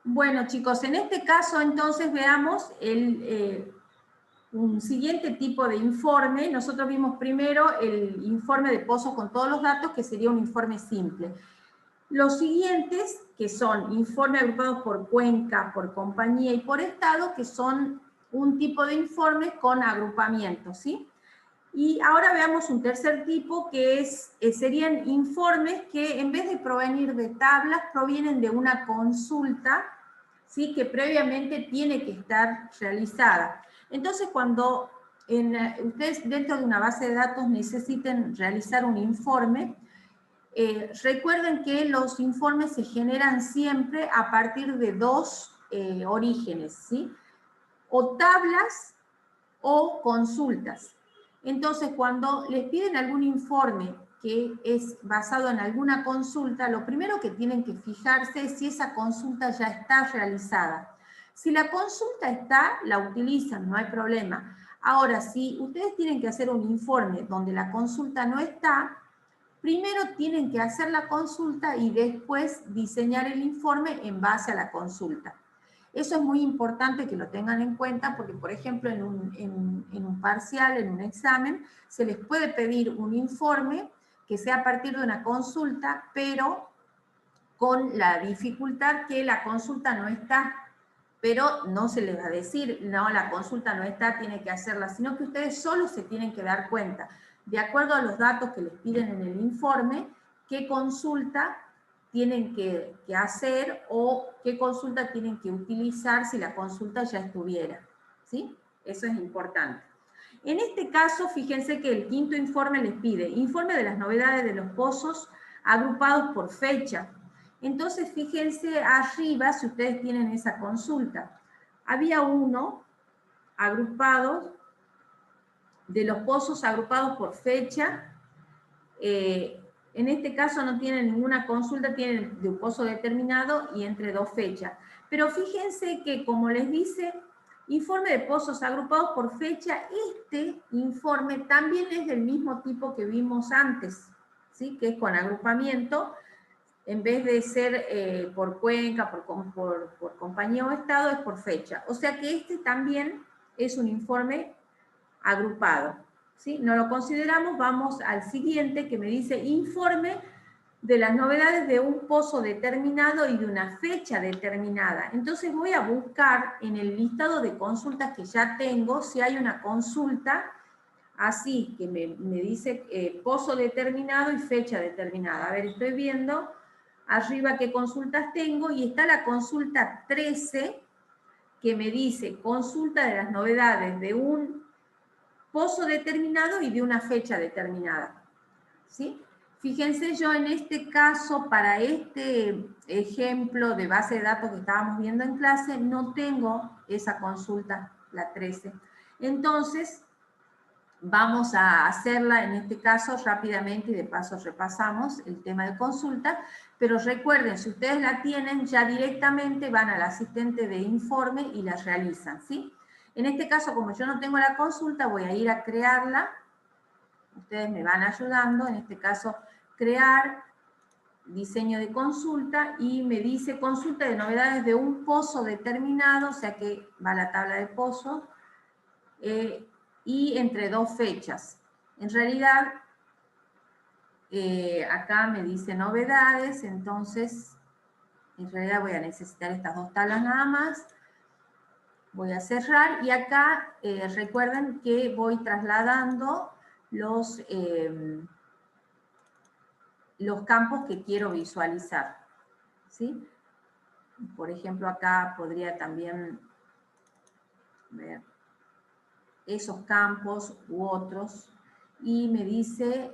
Bueno, chicos, en este caso entonces veamos un siguiente tipo de informe. Nosotros vimos primero el informe de pozos con todos los datos, que sería un informe simple. Los siguientes, que son informes agrupados por cuenca, por compañía y por estado, que son un tipo de informes con agrupamientos, ¿sí? Y ahora veamos un tercer tipo, que serían informes que en vez de provenir de tablas, provienen de una consulta, ¿sí? Que previamente tiene que estar realizada. Entonces, cuando ustedes dentro de una base de datos necesiten realizar un informe, recuerden que los informes se generan siempre a partir de dos orígenes, ¿sí? O tablas o consultas. Entonces, cuando les piden algún informe que es basado en alguna consulta, lo primero que tienen que fijarse es si esa consulta ya está realizada. Si la consulta está, la utilizan, no hay problema. Ahora, si ustedes tienen que hacer un informe donde la consulta no está, primero tienen que hacer la consulta y después diseñar el informe en base a la consulta. Eso es muy importante que lo tengan en cuenta porque, por ejemplo, en un parcial, en un examen, se les puede pedir un informe que sea a partir de una consulta, pero con la dificultad que la consulta no está. Pero no se les va a decir, no, la consulta no está, tiene que hacerla, sino que ustedes solo se tienen que dar cuenta, de acuerdo a los datos que les piden en el informe, qué consulta tienen que hacer o qué consulta tienen que utilizar si la consulta ya estuviera, ¿sí? Eso es importante. En este caso, fíjense que el quinto informe les pide informe de las novedades de los pozos agrupados por fecha. Entonces, fíjense arriba, si ustedes tienen esa consulta, había uno agrupado, de los pozos agrupados por fecha. En este caso no tienen ninguna consulta, tienen de un pozo determinado y entre dos fechas. Pero fíjense que, como les dice, informe de pozos agrupados por fecha, este informe también es del mismo tipo que vimos antes, ¿sí? Que es con agrupamiento, en vez de ser por cuenca, por compañía o estado, es por fecha. O sea que este también es un informe agrupado, ¿sí? No lo consideramos, vamos al siguiente que me dice informe de las novedades de un pozo determinado y de una fecha determinada. Entonces voy a buscar en el listado de consultas que ya tengo si hay una consulta así, que me dice pozo determinado y fecha determinada. A ver, estoy viendo arriba qué consultas tengo y está la consulta 13 que me dice consulta de las novedades de un pozo determinado y de una fecha determinada, ¿sí? Fíjense, yo en este caso, para este ejemplo de base de datos que estábamos viendo en clase, no tengo esa consulta, la 13. Entonces, vamos a hacerla en este caso rápidamente y de paso repasamos el tema de consulta, pero recuerden, si ustedes la tienen, ya directamente van al asistente de informe y la realizan, ¿sí? En este caso, como yo no tengo la consulta, voy a ir a crearla. Ustedes me van ayudando, en este caso, crear, diseño de consulta, y me dice consulta de novedades de un pozo determinado, o sea que va a la tabla de pozos, y entre dos fechas. En realidad, acá me dice novedades, entonces, en realidad voy a necesitar estas dos tablas nada más. Voy a cerrar, y acá recuerden que voy trasladando los campos que quiero visualizar, ¿sí? Por ejemplo, acá podría también ver esos campos u otros, y me dice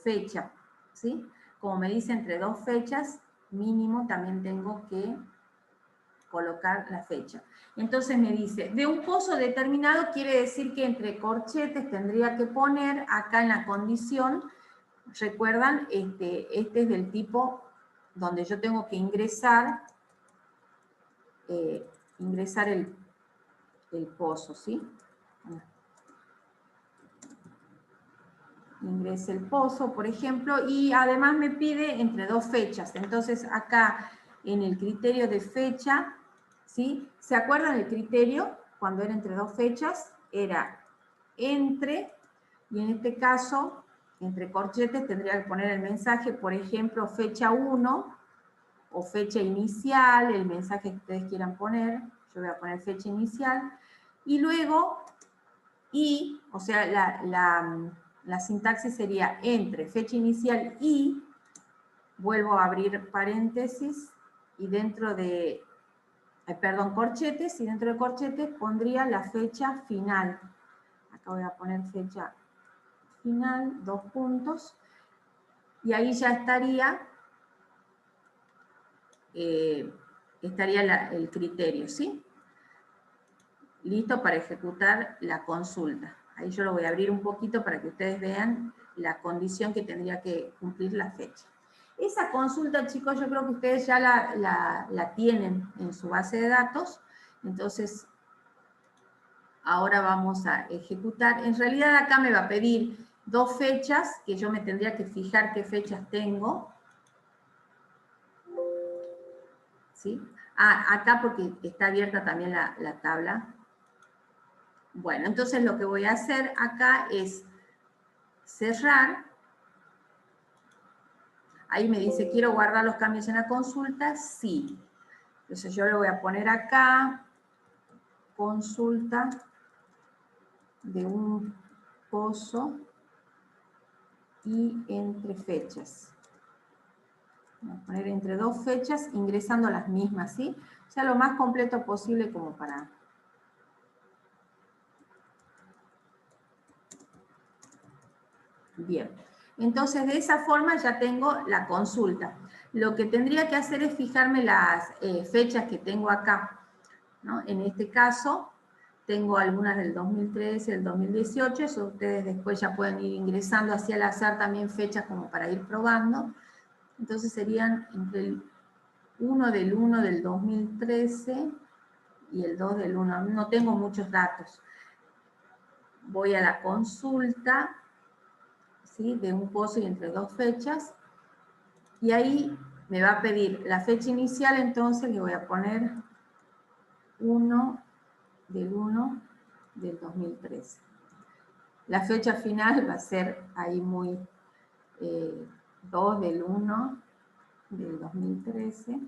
fecha, ¿sí? Como me dice entre dos fechas, mínimo también tengo que colocar la fecha. Entonces me dice, de un pozo determinado, quiere decir que entre corchetes tendría que poner acá en la condición, recuerdan, este es del tipo donde yo tengo que ingresar el pozo, ¿sí? Ingrese el pozo, por ejemplo, y además me pide entre dos fechas. Entonces acá en el criterio de fecha, ¿sí? ¿Se acuerdan el criterio? Cuando era entre dos fechas, era entre, y en este caso, entre corchetes tendría que poner el mensaje, por ejemplo, fecha 1, o fecha inicial, el mensaje que ustedes quieran poner, yo voy a poner fecha inicial, y luego, o sea, la sintaxis sería entre fecha inicial y, vuelvo a abrir paréntesis, y dentro de, corchetes, y dentro de corchetes pondría la fecha final. Acá voy a poner fecha final, 2 puntos, y ahí ya estaría el criterio, ¿sí? Listo para ejecutar la consulta. Ahí yo lo voy a abrir un poquito para que ustedes vean la condición que tendría que cumplir la fecha. Esa consulta, chicos, yo creo que ustedes ya la tienen en su base de datos, entonces ahora vamos a ejecutar. En realidad acá me va a pedir 2 fechas, que yo me tendría que fijar qué fechas tengo. ¿Sí? Acá porque está abierta también la tabla. Bueno, entonces lo que voy a hacer acá es cerrar. Ahí me dice, ¿quiero guardar los cambios en la consulta? Sí. Entonces yo le voy a poner acá, consulta de un pozo y entre fechas. Voy a poner entre 2 fechas, ingresando las mismas, ¿sí? O sea, lo más completo posible como para... Bien. Entonces, de esa forma ya tengo la consulta. Lo que tendría que hacer es fijarme las fechas que tengo acá, ¿no? En este caso, tengo algunas del 2013, del 2018, eso ustedes después ya pueden ir ingresando así al azar también fechas como para ir probando. Entonces serían entre el 1 del 2013 y el 2 del 1. No tengo muchos datos. Voy a la consulta, ¿sí? De un pozo y entre 2 fechas, y ahí me va a pedir la fecha inicial, entonces le voy a poner 1 del 2013. La fecha final va a ser ahí muy 2 del 1 del 2013.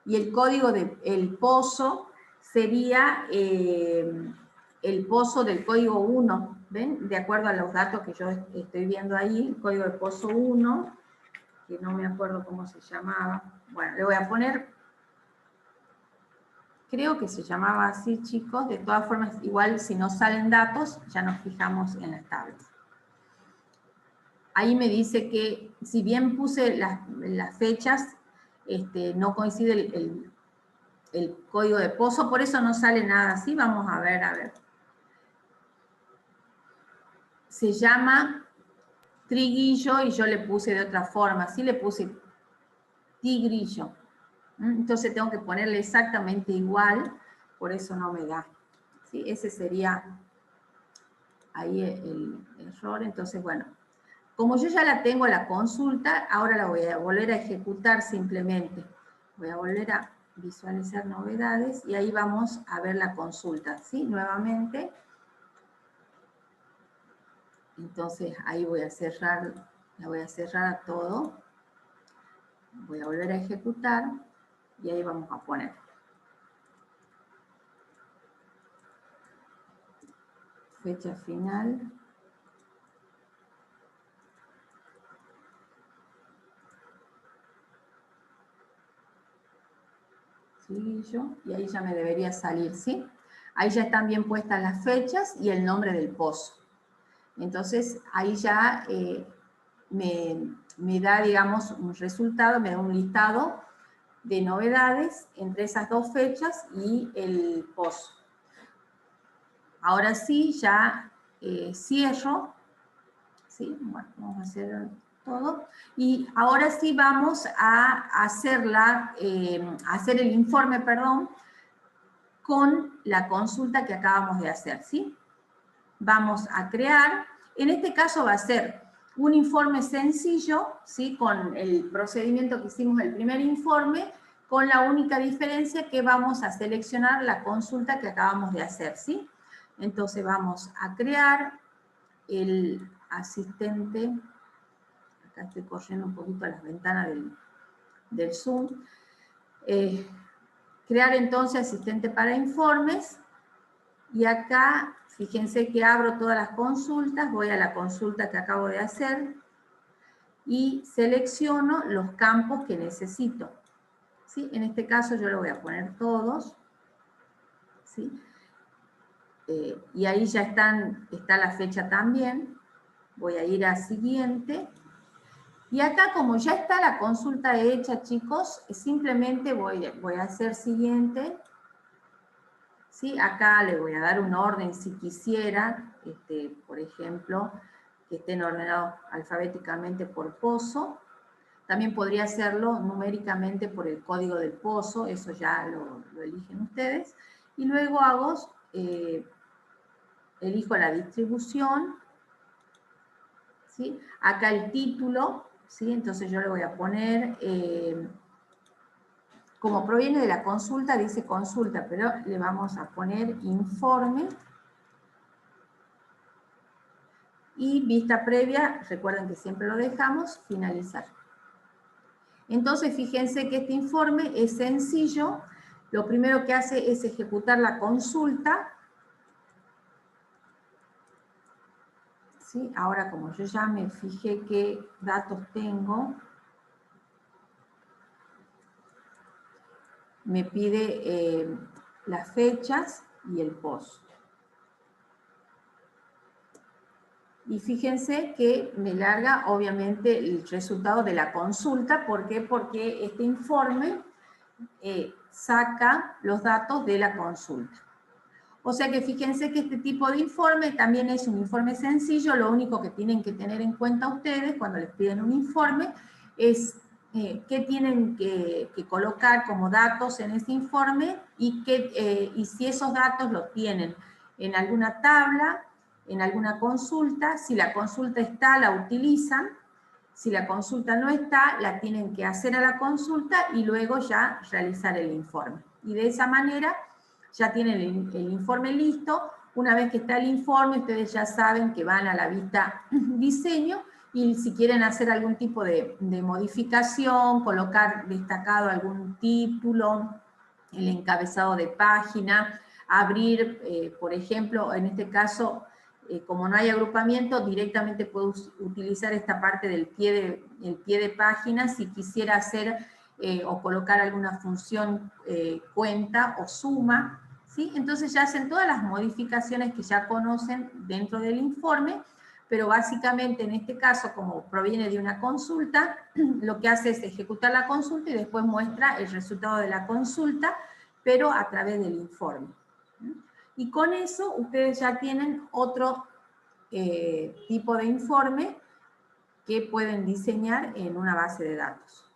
Y el código del pozo sería el pozo del código 1, ¿ven? De acuerdo a los datos que yo estoy viendo ahí, el código de pozo 1, que no me acuerdo cómo se llamaba. Bueno, le voy a poner, creo que se llamaba así, chicos. De todas formas, igual si no salen datos, ya nos fijamos en las tablas. Ahí me dice que, si bien puse las fechas, no coincide el código de pozo, por eso no sale nada así. Vamos a ver. Se llama Triguillo y yo le puse de otra forma, así le puse Tigrillo. Entonces tengo que ponerle exactamente igual, por eso no me da. ¿Sí? Ese sería ahí el error. Entonces, bueno, como yo ya la tengo la consulta, ahora la voy a volver a ejecutar simplemente. Voy a volver a visualizar novedades y ahí vamos a ver la consulta, ¿sí? Nuevamente. Entonces ahí voy a cerrar, la voy a cerrar a todo. Voy a volver a ejecutar y ahí vamos a poner fecha final. Y ahí ya me debería salir, ¿sí? Ahí ya están bien puestas las fechas y el nombre del pozo. Entonces, ahí ya me da, digamos, un resultado, me da un listado de novedades entre esas 2 fechas y el pozo. Ahora sí, ya cierro, ¿sí? Bueno, vamos a hacer todo. Y ahora sí vamos a hacer el informe, perdón, con la consulta que acabamos de hacer, ¿sí? Vamos a crear, en este caso va a ser un informe sencillo, ¿sí? Con el procedimiento que hicimos el primer informe, con la única diferencia que vamos a seleccionar la consulta que acabamos de hacer, ¿sí? Entonces vamos a crear el asistente, acá estoy corriendo un poquito las ventanas del Zoom, crear entonces asistente para informes, y acá, fíjense que abro todas las consultas, voy a la consulta que acabo de hacer, y selecciono los campos que necesito, ¿sí? En este caso yo le voy a poner todos, ¿sí? Y ahí ya está la fecha también, voy a ir a siguiente, y acá como ya está la consulta hecha, chicos, simplemente voy a hacer siguiente, ¿sí? Acá le voy a dar un orden si quisiera, por ejemplo, que estén ordenados alfabéticamente por pozo. También podría hacerlo numéricamente por el código del pozo, eso ya lo eligen ustedes. Y luego elijo la distribución, ¿sí? Acá el título, ¿sí? Entonces yo le voy a poner, como proviene de la consulta, dice consulta, pero le vamos a poner informe. Y vista previa, recuerden que siempre lo dejamos, finalizar. Entonces, fíjense que este informe es sencillo. Lo primero que hace es ejecutar la consulta. ¿Sí? Ahora, como yo ya me fijé qué datos tengo, me pide las fechas y el post. Y fíjense que me larga, obviamente, el resultado de la consulta. ¿Por qué? Porque este informe saca los datos de la consulta. O sea que fíjense que este tipo de informe también es un informe sencillo. Lo único que tienen que tener en cuenta ustedes cuando les piden un informe es qué tienen que colocar como datos en ese informe y si esos datos los tienen en alguna tabla, en alguna consulta. Si la consulta está, la utilizan. Si la consulta no está, la tienen que hacer a la consulta y luego ya realizar el informe. Y de esa manera ya tienen el informe listo. Una vez que está el informe, ustedes ya saben que van a la vista diseño, y si quieren hacer algún tipo de modificación, colocar destacado algún título, el encabezado de página, abrir, por ejemplo, en este caso, como no hay agrupamiento, directamente puedo utilizar esta parte del pie de página si quisiera hacer o colocar alguna función cuenta o suma, ¿sí? Entonces ya hacen todas las modificaciones que ya conocen dentro del informe, pero básicamente en este caso, como proviene de una consulta, lo que hace es ejecutar la consulta y después muestra el resultado de la consulta, pero a través del informe. Y con eso ustedes ya tienen otro tipo de informe que pueden diseñar en una base de datos.